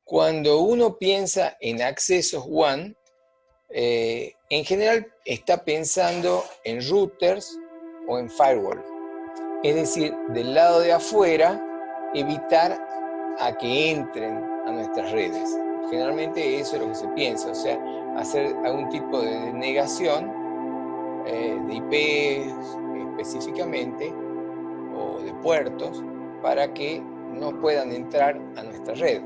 Cuando uno piensa en accesos WAN, en general está pensando en routers o en firewall. Es decir, del lado de afuera, evitar a que entren a nuestras redes. Generalmente eso es lo que se piensa, o sea, hacer algún tipo de negación de IP específicamente, o de puertos, para que no puedan entrar a nuestra red.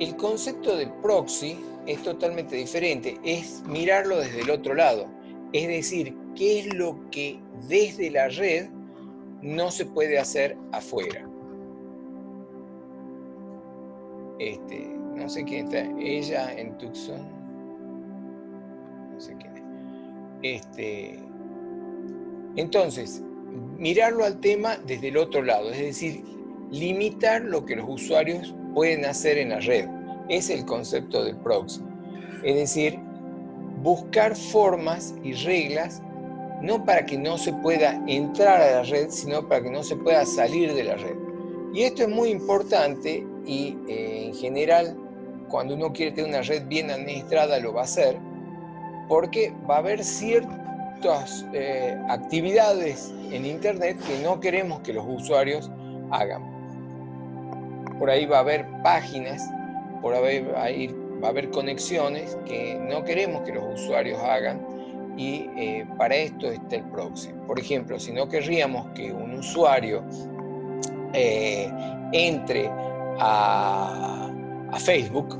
El concepto de proxy es totalmente diferente, es mirarlo desde el otro lado, es decir, qué es lo que desde la red no se puede hacer afuera. No sé quién está, ella en Tucson, no sé quién es. Entonces, mirarlo al tema desde el otro lado, es decir, limitar lo que los usuarios pueden hacer en la red. Es el concepto de proxy. Es decir, buscar formas y reglas, no para que no se pueda entrar a la red, sino para que no se pueda salir de la red. Y esto es muy importante y en general, cuando uno quiere tener una red bien administrada, lo va a hacer, porque va a haber ciertas actividades en Internet que no queremos que los usuarios hagan. Por ahí va a haber páginas, por ahí va a haber conexiones que no queremos que los usuarios hagan, y para esto está el proxy. Por ejemplo, si no querríamos que un usuario entre a Facebook,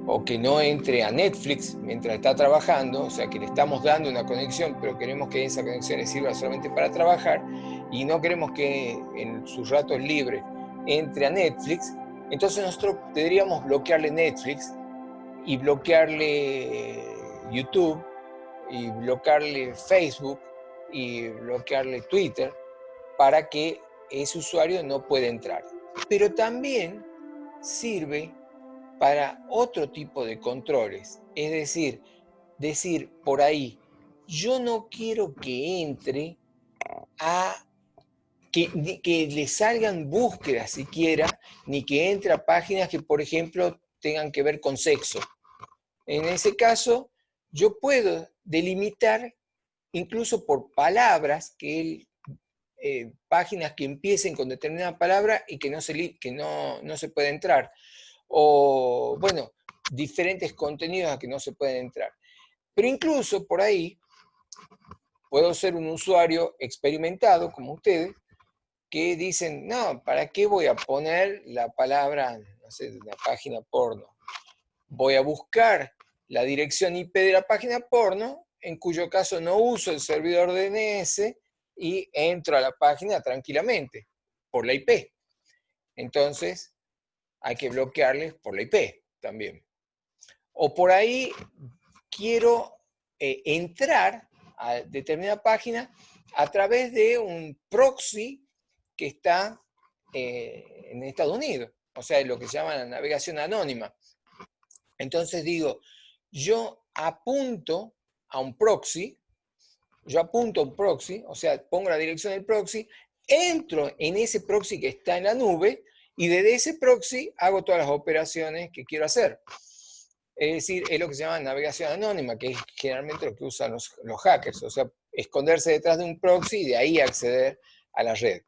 o que no entre a Netflix mientras está trabajando, o sea que le estamos dando una conexión, pero queremos que esa conexión le sirva solamente para trabajar, y no queremos que en sus ratos libres entre a Netflix, entonces nosotros deberíamos bloquearle Netflix, y bloquearle YouTube, y bloquearle Facebook, y bloquearle Twitter, para que ese usuario no pueda entrar. Pero también sirve para otro tipo de controles, es decir por ahí, yo no quiero que entre que le salgan búsquedas siquiera, ni que entre a páginas que, por ejemplo, tengan que ver con sexo. En ese caso, yo puedo delimitar incluso por palabras páginas que empiecen con determinada palabra y que no se puede entrar. O, bueno, diferentes contenidos a que no se pueden entrar. Pero incluso por ahí, puedo ser un usuario experimentado, como ustedes, que dicen, no, ¿para qué voy a poner la palabra, no sé, de una página porno? Voy a buscar la dirección IP de la página porno, en cuyo caso no uso el servidor DNS y entro a la página tranquilamente, por la IP. Entonces, hay que bloquearles por la IP también. O por ahí quiero entrar a determinada página a través de un proxy que está en Estados Unidos, o sea, lo que se llama la navegación anónima. Entonces digo, yo apunto a un proxy, o sea, pongo la dirección del proxy, entro en ese proxy que está en la nube, y desde ese proxy hago todas las operaciones que quiero hacer. Es decir, es lo que se llama navegación anónima, que es generalmente lo que usan los hackers, o sea, esconderse detrás de un proxy y de ahí acceder a la red.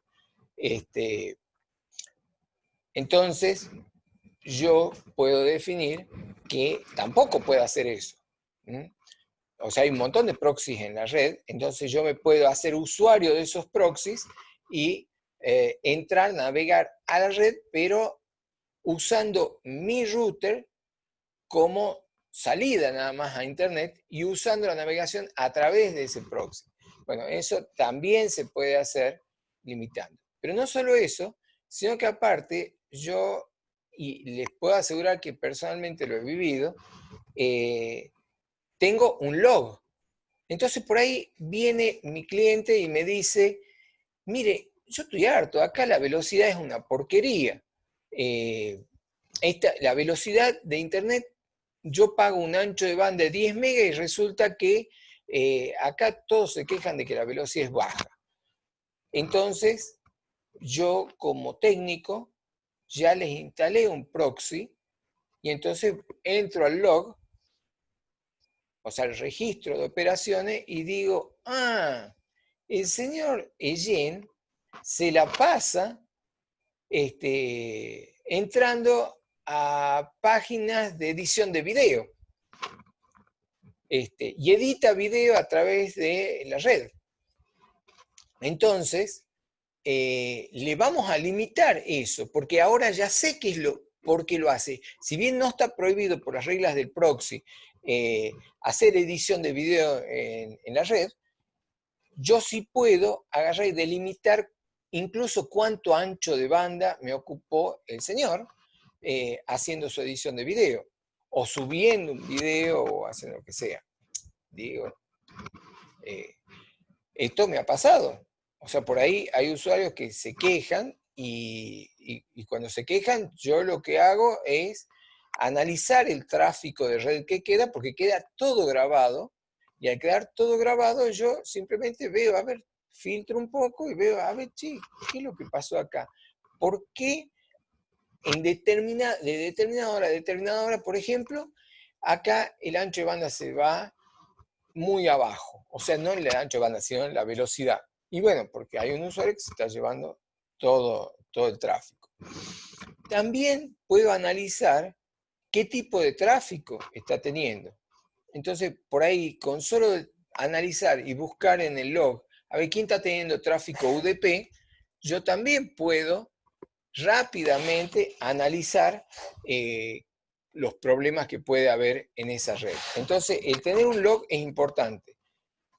Entonces, yo puedo definir que tampoco puedo hacer eso. O sea, hay un montón de proxies en la red, entonces yo me puedo hacer usuario de esos proxies y entrar, navegar a la red, pero usando mi router como salida nada más a Internet y usando la navegación a través de ese proxy. Bueno, eso también se puede hacer limitando. Pero no solo eso, sino que aparte yo, y les puedo asegurar que personalmente lo he vivido, tengo un log. Entonces por ahí viene mi cliente y me dice, mire, yo estoy harto, acá la velocidad es una porquería. La velocidad de Internet, yo pago un ancho de banda de 10 megas y resulta que acá todos se quejan de que la velocidad es baja. Entonces, yo como técnico ya les instalé un proxy y entonces entro al log, o sea, el registro de operaciones y digo, ah, el señor Ejen se la pasa entrando a páginas de edición de video y edita video a través de la red. Entonces, le vamos a limitar eso, porque ahora ya sé qué es por qué lo hace. Si bien no está prohibido por las reglas del proxy hacer edición de video en la red, yo sí puedo agarrar y delimitar incluso cuánto ancho de banda me ocupó el señor haciendo su edición de video, o subiendo un video, o haciendo lo que sea. Digo, esto me ha pasado. O sea, por ahí hay usuarios que se quejan y cuando se quejan, yo lo que hago es analizar el tráfico de red que queda, porque queda todo grabado, y al quedar todo grabado, yo simplemente veo, a ver, filtro un poco y veo, a ver, che, ¿qué es lo que pasó acá? ¿Por qué de determinada hora, por ejemplo, acá el ancho de banda se va muy abajo? O sea, no el ancho de banda, sino la velocidad. Y bueno, porque hay un usuario que se está llevando todo el tráfico. También puedo analizar qué tipo de tráfico está teniendo. Entonces, por ahí, con solo analizar y buscar en el log, a ver quién está teniendo tráfico UDP, yo también puedo rápidamente analizar los problemas que puede haber en esa red. Entonces, el tener un log es importante.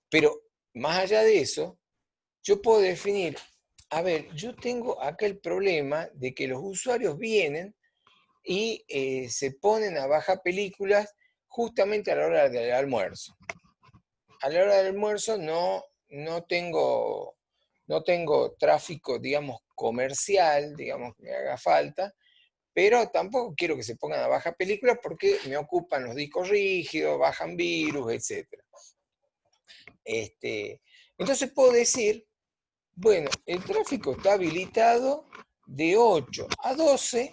Pero más allá de eso, yo puedo definir, a ver, yo tengo acá el problema de que los usuarios vienen y se ponen a bajar películas justamente a la hora del almuerzo. A la hora del almuerzo no tengo tráfico, digamos, comercial, digamos, que me haga falta, pero tampoco quiero que se pongan a bajar películas porque me ocupan los discos rígidos, bajan virus, etc. Entonces puedo decir, bueno, el tráfico está habilitado de 8 a 12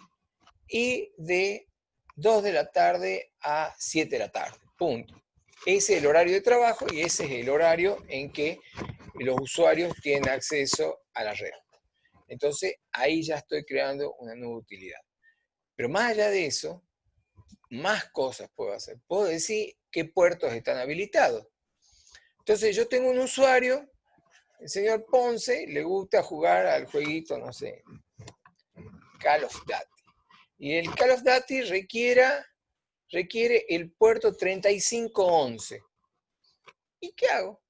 y de 2 de la tarde a 7 de la tarde. Punto. Ese es el horario de trabajo y ese es el horario en que los usuarios tienen acceso a la red. Entonces, ahí ya estoy creando una nueva utilidad. Pero más allá de eso, más cosas puedo hacer. Puedo decir qué puertos están habilitados. Entonces, yo tengo un usuario, el señor Ponce, le gusta jugar al jueguito, no sé, Call of Duty. Y el Call of Duty requiere el puerto 3511. ¿Y qué hago?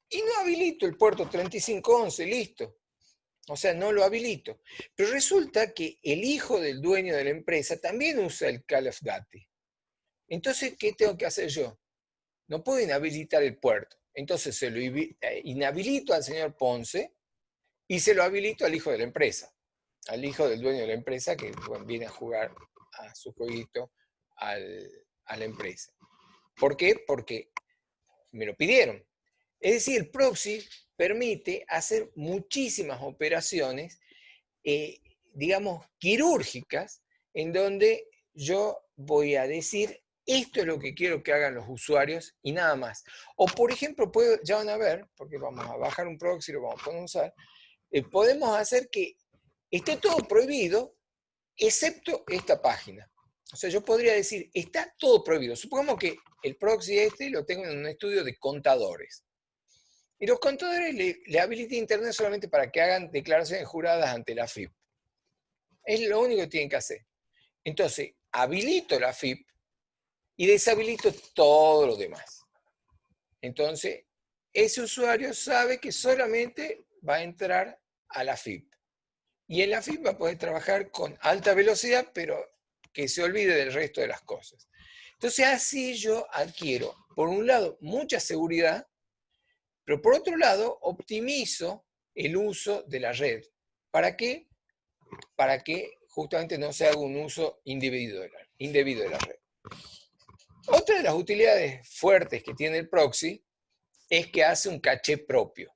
Y no habilito el puerto 3511, listo. O sea, no lo habilito. Pero resulta que el hijo del dueño de la empresa también usa el Call of Duty. Entonces, ¿qué tengo que hacer yo? No puedo inhabilitar el puerto. Entonces se lo inhabilito al señor Ponce y se lo habilito al hijo de la empresa, al hijo del dueño de la empresa que viene a jugar a su jueguito a la empresa. ¿Por qué? Porque me lo pidieron. Es decir, el proxy permite hacer muchísimas operaciones, digamos, quirúrgicas, en donde yo voy a decir, esto es lo que quiero que hagan los usuarios y nada más. O, por ejemplo, ya van a ver, porque vamos a bajar un proxy, lo vamos a poder usar, podemos hacer que esté todo prohibido, excepto esta página. O sea, yo podría decir, está todo prohibido. Supongamos que el proxy lo tengo en un estudio de contadores. Y los contadores le habilita Internet solamente para que hagan declaraciones juradas ante la FIP. Es lo único que tienen que hacer. Entonces, habilito la FIP y deshabilito todo lo demás. Entonces, ese usuario sabe que solamente va a entrar a la FIP. Y en la FIP va a poder trabajar con alta velocidad, pero que se olvide del resto de las cosas. Entonces, así yo adquiero, por un lado, mucha seguridad, pero por otro lado, optimizo el uso de la red. ¿Para qué? Para que justamente no se haga un uso indebido de la red. Otra de las utilidades fuertes que tiene el proxy es que hace un caché propio.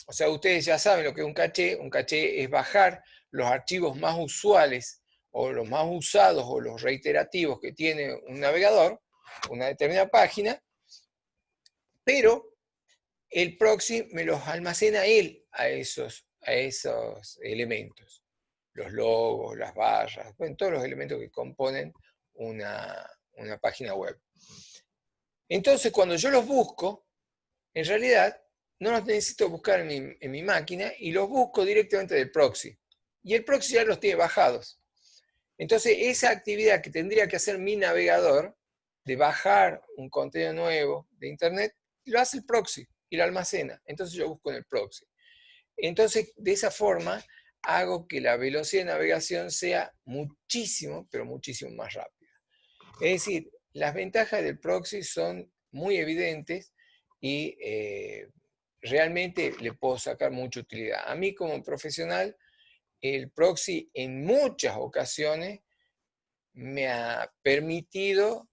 O sea, ustedes ya saben lo que es un caché. Un caché es bajar los archivos más usuales o los más usados o los reiterativos que tiene un navegador, una determinada página, pero el proxy me los almacena él a esos elementos, los logos, las barras, bueno, todos los elementos que componen una página web. Entonces, cuando yo los busco, en realidad no los necesito buscar en mi máquina y los busco directamente del proxy. Y el proxy ya los tiene bajados. Entonces, esa actividad que tendría que hacer mi navegador, de bajar un contenido nuevo de Internet, lo hace el proxy y lo almacena. Entonces yo busco en el proxy. Entonces, de esa forma, hago que la velocidad de navegación sea muchísimo, pero muchísimo más rápida. Es decir, las ventajas del proxy son muy evidentes y realmente le puedo sacar mucha utilidad. A mí como profesional, el proxy en muchas ocasiones me ha permitido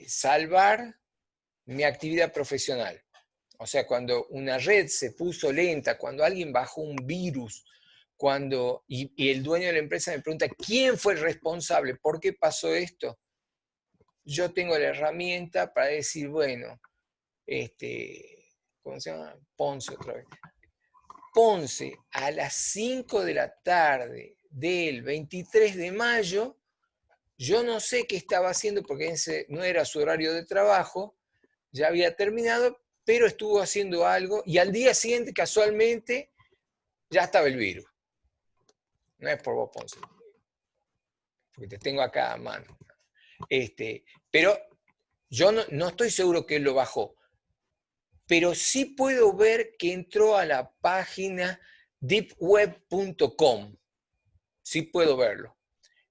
salvar mi actividad profesional. O sea, cuando una red se puso lenta, cuando alguien bajó un virus, y el dueño de la empresa me pregunta, ¿quién fue el responsable? ¿Por qué pasó esto? Yo tengo la herramienta para decir, bueno, ¿cómo se llama? Ponce otra vez. Ponce a las 5 de la tarde del 23 de mayo, yo no sé qué estaba haciendo porque ese no era su horario de trabajo, ya había terminado, pero estuvo haciendo algo y al día siguiente, casualmente, ya estaba el virus. No es por vos, Ponce, porque te tengo acá a mano. Pero yo no estoy seguro que él lo bajó, pero sí puedo ver que entró a la página deepweb.com. Sí puedo verlo.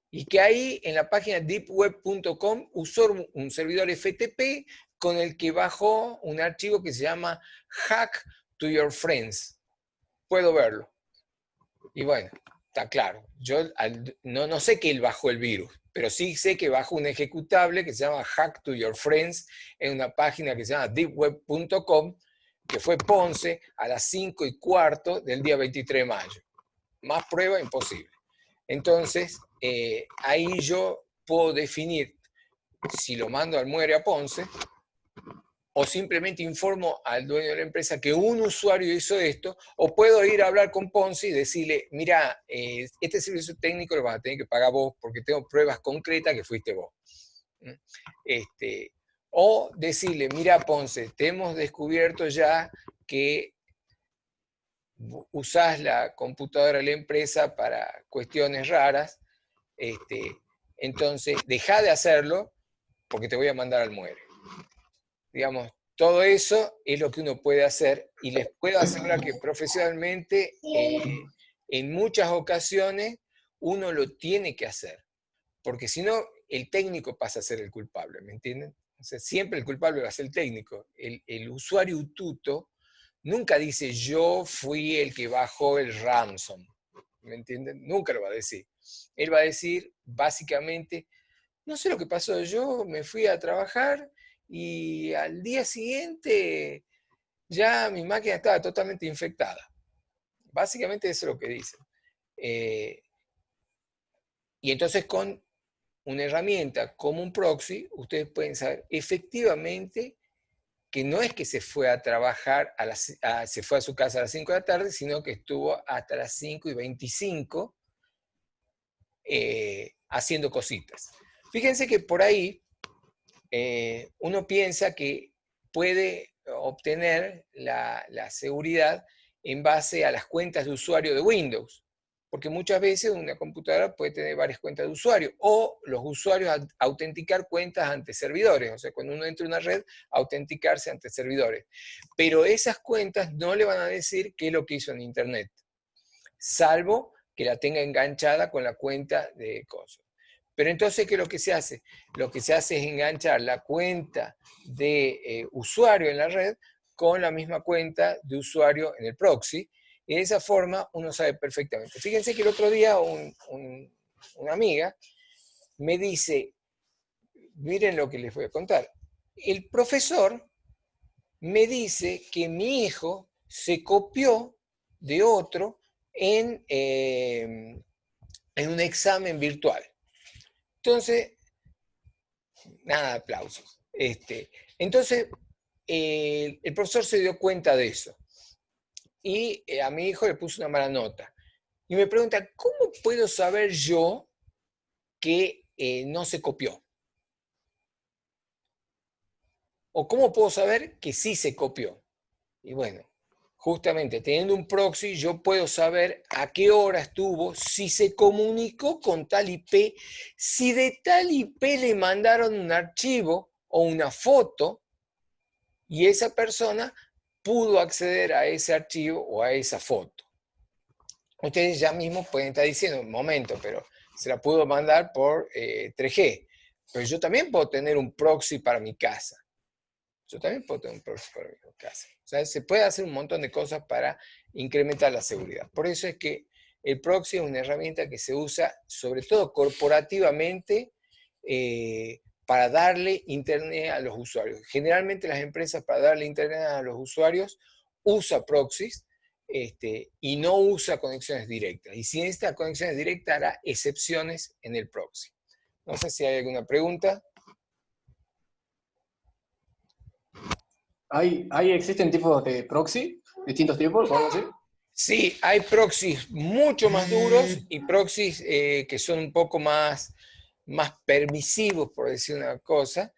Y que ahí en la página deepweb.com usó un servidor FTP con el que bajó un archivo que se llama Hack to Your Friends. Puedo verlo. Y bueno, está claro. Yo no sé que él bajó el virus, pero sí sé que bajó un ejecutable que se llama Hack to Your Friends en una página que se llama deepweb.com, que fue Ponce a las 5:15 del día 23 de mayo. Más prueba imposible. Entonces, ahí yo puedo definir si lo mando al muere a Ponce o simplemente informo al dueño de la empresa que un usuario hizo esto, o puedo ir a hablar con Ponce y decirle, mira, este servicio técnico lo vas a tener que pagar vos porque tengo pruebas concretas que fuiste vos. O decirle, mira Ponce, te hemos descubierto ya que usás la computadora de la empresa para cuestiones raras, entonces deja de hacerlo porque te voy a mandar al muere. Digamos, todo eso es lo que uno puede hacer y les puedo asegurar que profesionalmente en muchas ocasiones uno lo tiene que hacer, porque si no el técnico pasa a ser el culpable, ¿me entienden? O sea, siempre el culpable va a ser el técnico. El usuario ututo nunca dice yo fui el que bajó el ransom, ¿me entienden? Nunca lo va a decir. Él va a decir básicamente, no sé lo que pasó, yo me fui a trabajar y al día siguiente ya mi máquina estaba totalmente infectada. Básicamente eso es lo que dicen. Y entonces con una herramienta como un proxy, ustedes pueden saber efectivamente que no es que se fue a trabajar, se fue a su casa a las 5 de la tarde, sino que estuvo hasta las 5:25 haciendo cositas. Fíjense que por ahí uno piensa que puede obtener la seguridad en base a las cuentas de usuario de Windows, porque muchas veces una computadora puede tener varias cuentas de usuario, o los usuarios autenticar cuentas ante servidores, o sea, cuando uno entra en una red, autenticarse ante servidores. Pero esas cuentas no le van a decir qué es lo que hizo en Internet, salvo que la tenga enganchada con la cuenta de cosas. Pero entonces, ¿qué es lo que se hace? Lo que se hace es enganchar la cuenta de usuario en la red con la misma cuenta de usuario en el proxy, y de esa forma uno sabe perfectamente. Fíjense que el otro día una amiga me dice, miren lo que les voy a contar, el profesor me dice que mi hijo se copió de otro en en un examen virtual. Entonces, nada de aplausos. Entonces, el profesor se dio cuenta de eso. Y a mi hijo le puso una mala nota. Y me pregunta, ¿cómo puedo saber yo que no se copió? ¿O cómo puedo saber que sí se copió? Y bueno, justamente teniendo un proxy, yo puedo saber a qué hora estuvo, si se comunicó con tal IP, si de tal IP le mandaron un archivo o una foto, y esa persona pudo acceder a ese archivo o a esa foto. Ustedes ya mismo pueden estar diciendo, un momento, pero se la pudo mandar por 3G. Pero yo también puedo tener un proxy para mi casa. Yo también puedo tener un proxy para mi casa. O sea, se puede hacer un montón de cosas para incrementar la seguridad. Por eso es que el proxy es una herramienta que se usa sobre todo corporativamente para darle internet a los usuarios. Generalmente las empresas para darle internet a los usuarios usa proxies y no usa conexiones directas. Y si necesita conexiones directas hará excepciones en el proxy. No sé si hay alguna pregunta. ¿Existen tipos de proxy? ¿Distintos tipos? ¿Podemos decir? Sí, hay proxies mucho más duros y proxies que son un poco más permisivos, por decir una cosa,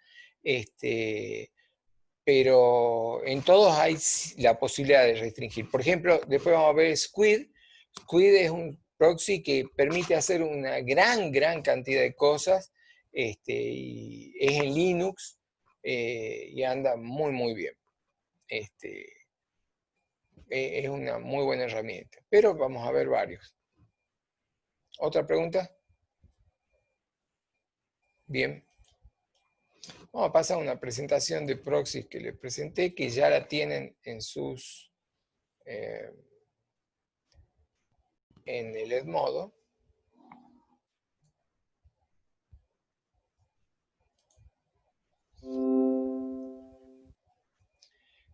pero en todos hay la posibilidad de restringir. Por ejemplo, después vamos a ver Squid. Squid es un proxy que permite hacer una gran cantidad de cosas, y es en Linux y anda muy bien. Es una muy buena herramienta, pero vamos a ver varios. ¿Otra pregunta? Bien. Vamos a pasar a una presentación de proxies que les presenté, que ya la tienen en sus en el Edmodo.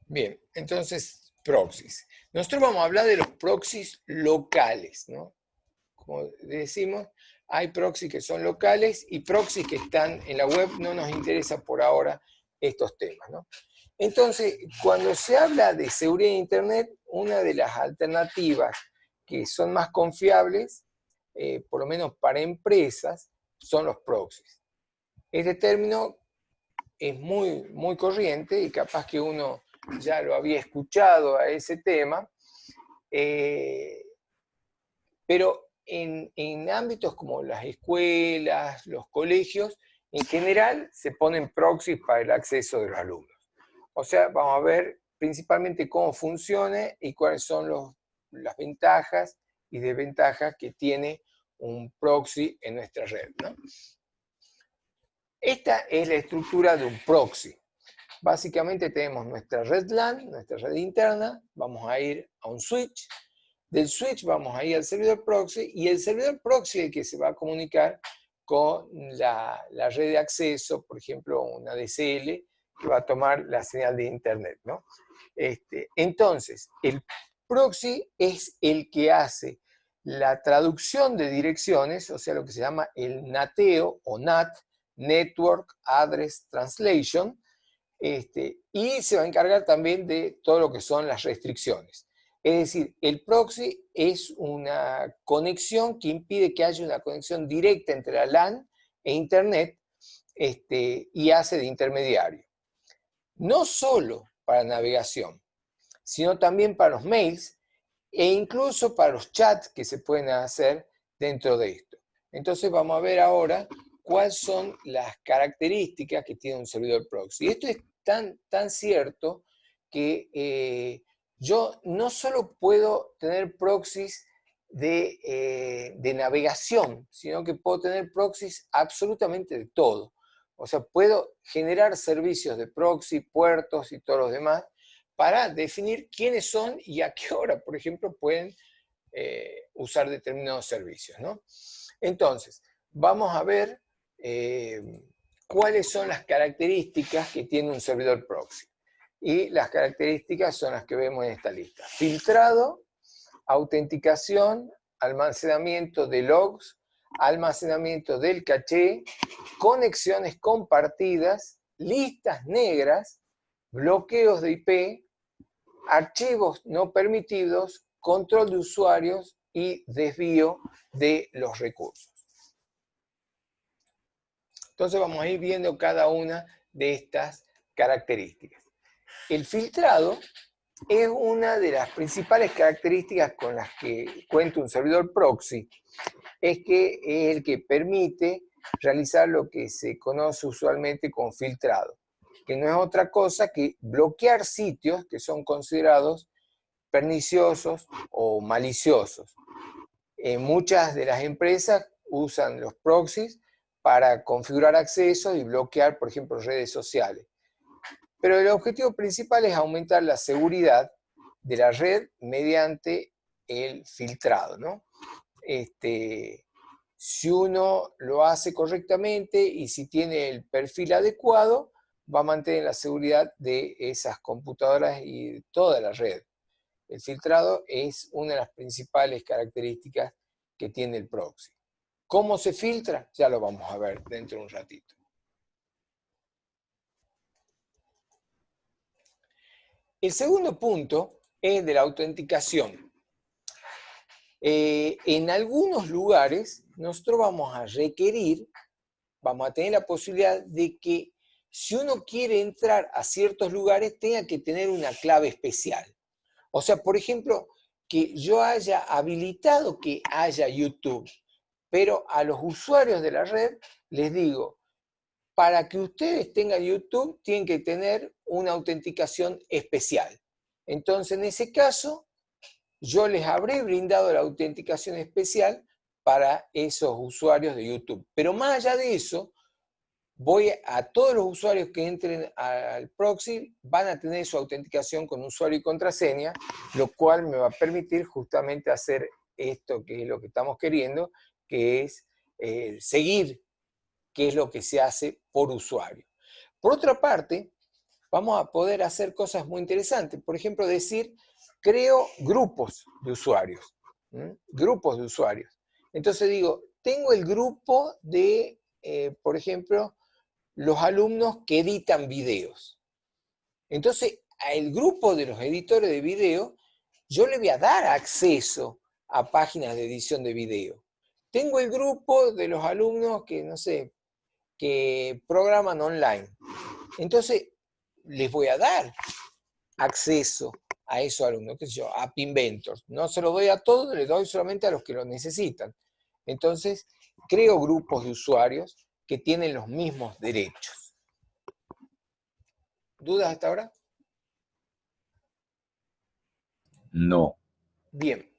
Bien, entonces, proxies. Nosotros vamos a hablar de los proxies locales, ¿no? Como decimos, hay proxies que son locales y proxies que están en la web. No nos interesa por ahora estos temas, ¿no? Entonces, cuando se habla de seguridad de Internet, una de las alternativas que son más confiables, por lo menos para empresas, son los proxies. Este término es muy corriente y capaz que uno ya lo había escuchado a ese tema, pero en ámbitos como las escuelas, los colegios, en general se ponen proxies para el acceso de los alumnos. O sea, vamos a ver principalmente cómo funciona y cuáles son las ventajas y desventajas que tiene un proxy en nuestra red, ¿no? Esta es la estructura de un proxy. Básicamente tenemos nuestra red LAN, nuestra red interna, vamos a ir a un switch, del switch vamos a ir al servidor proxy, y el servidor proxy es el que se va a comunicar con la red de acceso, por ejemplo, una DSL, que va a tomar la señal de internet, ¿no? Entonces, el proxy es el que hace la traducción de direcciones, o sea, lo que se llama el NATeo o NAT, Network Address Translation, y se va a encargar también de todo lo que son las restricciones. Es decir, el proxy es una conexión que impide que haya una conexión directa entre la LAN e Internet, y hace de intermediario. No solo para navegación, sino también para los mails e incluso para los chats que se pueden hacer dentro de esto. Entonces vamos a ver ahora cuáles son las características que tiene un servidor proxy. Esto es tan cierto que yo no solo puedo tener proxies de navegación, sino que puedo tener proxies absolutamente de todo. O sea, puedo generar servicios de proxy, puertos y todos los demás para definir quiénes son y a qué hora, por ejemplo, pueden usar determinados servicios, ¿no? Entonces, vamos a ver cuáles son las características que tiene un servidor proxy. Y las características son las que vemos en esta lista. Filtrado, autenticación, almacenamiento de logs, almacenamiento del caché, conexiones compartidas, listas negras, bloqueos de IP, archivos no permitidos, control de usuarios y desvío de los recursos. Entonces vamos a ir viendo cada una de estas características. El filtrado es una de las principales características con las que cuenta un servidor proxy. Es que es el que permite realizar lo que se conoce usualmente como filtrado, que no es otra cosa que bloquear sitios que son considerados perniciosos o maliciosos. Muchas de las empresas usan los proxies para configurar accesos y bloquear, por ejemplo, redes sociales. Pero el objetivo principal es aumentar la seguridad de la red mediante el filtrado, ¿no? Si uno lo hace correctamente y si tiene el perfil adecuado, va a mantener la seguridad de esas computadoras y de toda la red. El filtrado es una de las principales características que tiene el proxy. ¿Cómo se filtra? Ya lo vamos a ver dentro de un ratito. El segundo punto es de la autenticación. En algunos lugares nosotros vamos a requerir, vamos a tener la posibilidad de que si uno quiere entrar a ciertos lugares tenga que tener una clave especial. O sea, por ejemplo, que yo haya habilitado que haya YouTube, pero a los usuarios de la red les digo, para que ustedes tengan YouTube tienen que tener una autenticación especial. Entonces, en ese caso, yo les habré brindado la autenticación especial para esos usuarios de YouTube. Pero más allá de eso, voy a todos los usuarios que entren al proxy, van a tener su autenticación con usuario y contraseña, lo cual me va a permitir justamente hacer esto que es lo que estamos queriendo, que es seguir qué es lo que se hace por usuario. Por otra parte, vamos a poder hacer cosas muy interesantes. Por ejemplo, decir, creo grupos de usuarios. Grupos de usuarios. Entonces digo, tengo el grupo de, por ejemplo, los alumnos que editan videos. Entonces, al grupo de los editores de video, yo le voy a dar acceso a páginas de edición de video. Tengo el grupo de los alumnos que, no sé, que programan online. Entonces, les voy a dar acceso a esos alumnos, qué sé yo, App Inventors. No se lo doy a todos, les doy solamente a los que lo necesitan. Entonces, creo grupos de usuarios que tienen los mismos derechos. ¿Dudas hasta ahora? No. Bien.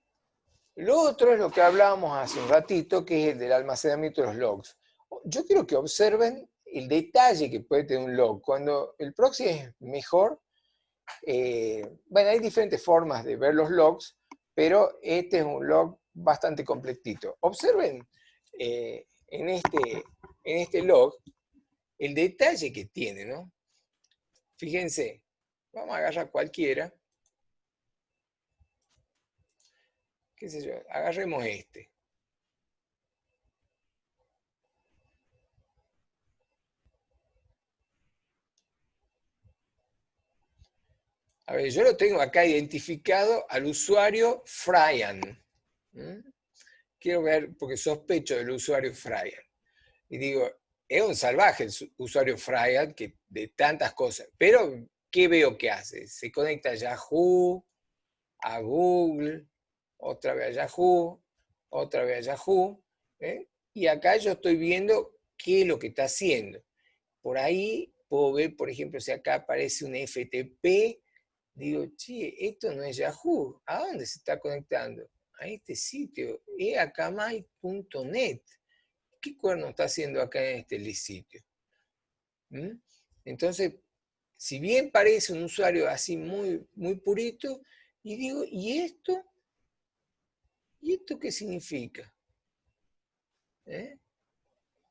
Lo otro es lo que hablábamos hace un ratito, que es el del almacenamiento de los logs. Yo quiero que observen el detalle que puede tener un log. Cuando el proxy es mejor, bueno, hay diferentes formas de ver los logs, pero este es un log bastante completito. Observen en este log el detalle que tiene, ¿no? Fíjense, vamos a agarrar cualquiera. ¿Qué sé yo? Agarremos este. A ver, yo lo tengo acá identificado al usuario Fryan. Quiero ver, porque sospecho del usuario Fryan. Y digo, es un salvaje el usuario Fryan que de tantas cosas. Pero, ¿qué veo que hace? Se conecta a Yahoo, a Google, otra vez a Yahoo, otra vez a Yahoo. Y acá yo estoy viendo qué es lo que está haciendo. Por ahí puedo ver, por ejemplo, si acá aparece un FTP, digo, che, esto no es Yahoo. ¿A dónde se está conectando? A este sitio, eacamai.net. ¿Qué cuerno está haciendo acá en este sitio? Entonces, si bien parece un usuario así muy, muy purito, y digo, ¿y esto? ¿Y esto qué significa?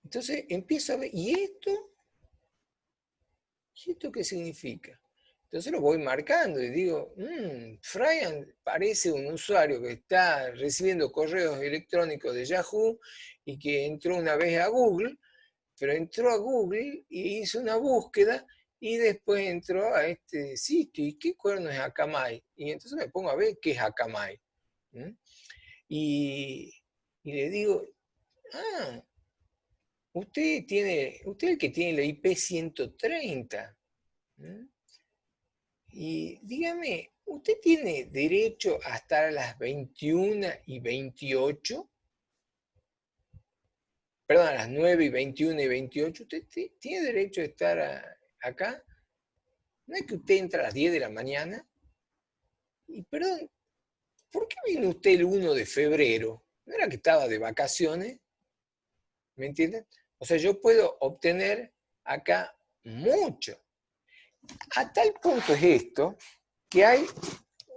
Entonces empiezo a ver, ¿y esto? ¿Y esto qué significa? Entonces lo voy marcando y digo, Brian parece un usuario que está recibiendo correos electrónicos de Yahoo y que entró una vez a Google, pero entró a Google y hizo una búsqueda y después entró a este sitio. ¿Y qué cuerno es Akamai? Y entonces me pongo a ver qué es Akamai. Y le digo, usted es el que tiene la IP 130. Y dígame, ¿usted tiene derecho a estar a las 21:28? Perdón, a las 9:21:28. ¿Usted tiene derecho a estar acá? ¿No es que usted entra a las 10 de la mañana? Y perdón, ¿por qué vino usted el 1 de febrero? ¿No era que estaba de vacaciones? ¿Me entienden? O sea, yo puedo obtener acá mucho. A tal punto es esto que hay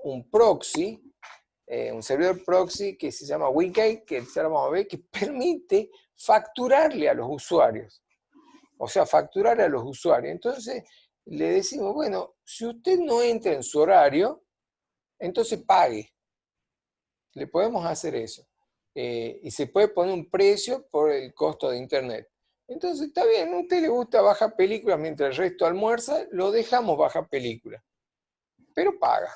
un proxy, un servidor proxy que se llama Wingate, que ahora vamos a ver, que permite facturarle a los usuarios. O sea, facturar a los usuarios. Entonces, le decimos, bueno, si usted no entra en su horario, entonces pague. Le podemos hacer eso. Y se puede poner un precio por el costo de Internet. Entonces, está bien, a usted le gusta bajar películas mientras el resto almuerza, lo dejamos bajar películas. Pero paga.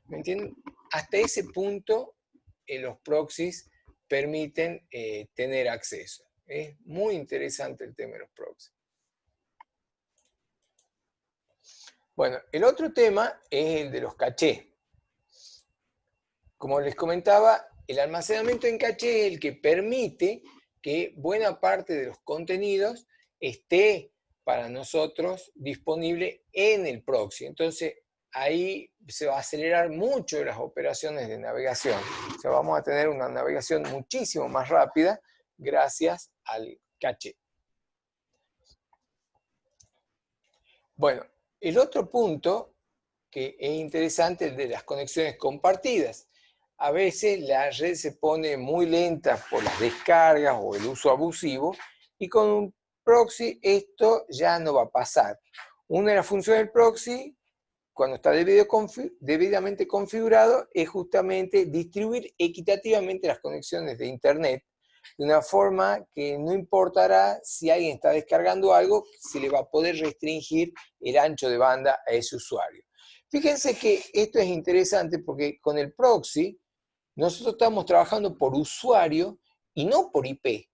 ¿Me entienden? Hasta ese punto, los proxies permiten tener acceso. Es muy interesante el tema de los proxies. Bueno, el otro tema es el de los cachés. Como les comentaba, el almacenamiento en caché es el que permite que buena parte de los contenidos esté para nosotros disponible en el proxy. Entonces, ahí se va a acelerar mucho las operaciones de navegación. O sea, vamos a tener una navegación muchísimo más rápida gracias al caché. Bueno, el otro punto que es interesante es el de las conexiones compartidas. A veces la red se pone muy lenta por las descargas o el uso abusivo, y con un proxy esto ya no va a pasar. Una de las funciones del proxy, cuando está debidamente configurado, es justamente distribuir equitativamente las conexiones de Internet, de una forma que no importará si alguien está descargando algo, se le va a poder restringir el ancho de banda a ese usuario. Fíjense que esto es interesante porque con el proxy nosotros estamos trabajando por usuario y no por IP.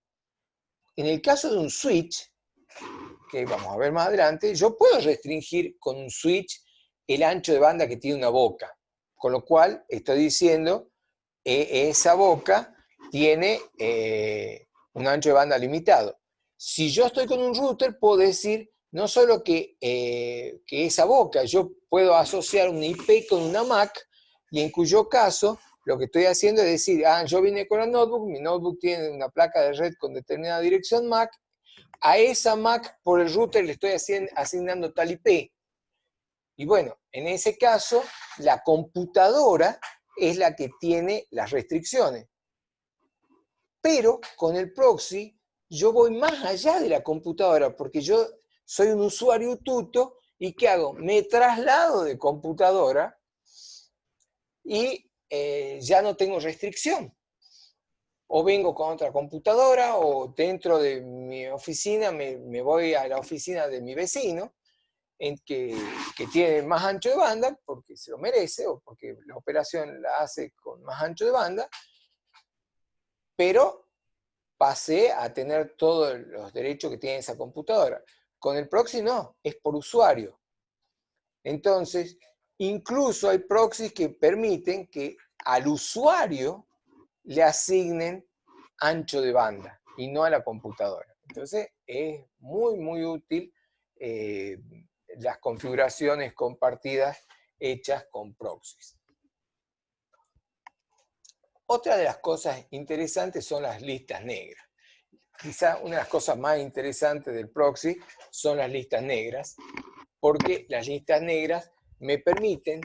En el caso de un switch, que vamos a ver más adelante, yo puedo restringir con un switch el ancho de banda que tiene una boca. Con lo cual estoy diciendo, esa boca tiene un ancho de banda limitado. Si yo estoy con un router, puedo decir no solo que esa boca, yo puedo asociar una IP con una MAC, y en cuyo caso lo que estoy haciendo es decir, yo vine con la notebook, mi notebook tiene una placa de red con determinada dirección MAC, a esa MAC por el router le estoy asignando tal IP. Y bueno, en ese caso, la computadora es la que tiene las restricciones. Pero con el proxy, yo voy más allá de la computadora, porque yo soy un usuario tuto, ¿y qué hago? Me traslado de computadora y ya no tengo restricción. O vengo con otra computadora, o dentro de mi oficina me voy a la oficina de mi vecino, que tiene más ancho de banda, porque se lo merece, o porque la operación la hace con más ancho de banda, pero pasé a tener todos los derechos que tiene esa computadora. Con el proxy no, es por usuario. Entonces, incluso hay proxies que permiten que al usuario le asignen ancho de banda y no a la computadora. Entonces, es muy, muy útil las configuraciones compartidas hechas con proxies. Otra de las cosas interesantes son las listas negras. Quizá una de las cosas más interesantes del proxy son las listas negras, porque las listas negras me permiten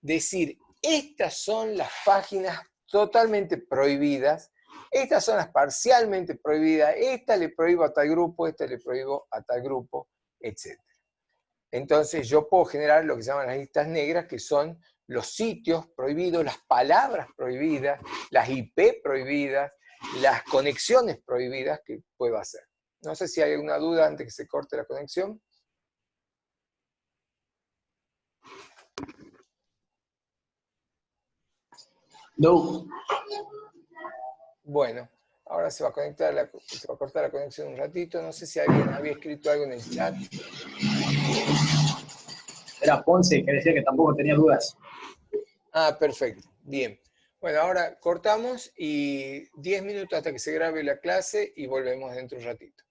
decir, estas son las páginas totalmente prohibidas, estas son las parcialmente prohibidas, esta le prohíbo a tal grupo, esta le prohíbo a tal grupo, etc. Entonces yo puedo generar lo que se llaman las listas negras, que son los sitios prohibidos, las palabras prohibidas, las IP prohibidas, las conexiones prohibidas que puedo hacer. No sé si hay alguna duda antes que se corte la conexión. No. Bueno, ahora se va a cortar la conexión un ratito. No sé si alguien había escrito algo en el chat. Era Ponce, que decía que tampoco tenía dudas. Ah, perfecto. Bien. Bueno, ahora cortamos y 10 minutos hasta que se grabe la clase y volvemos dentro de un ratito.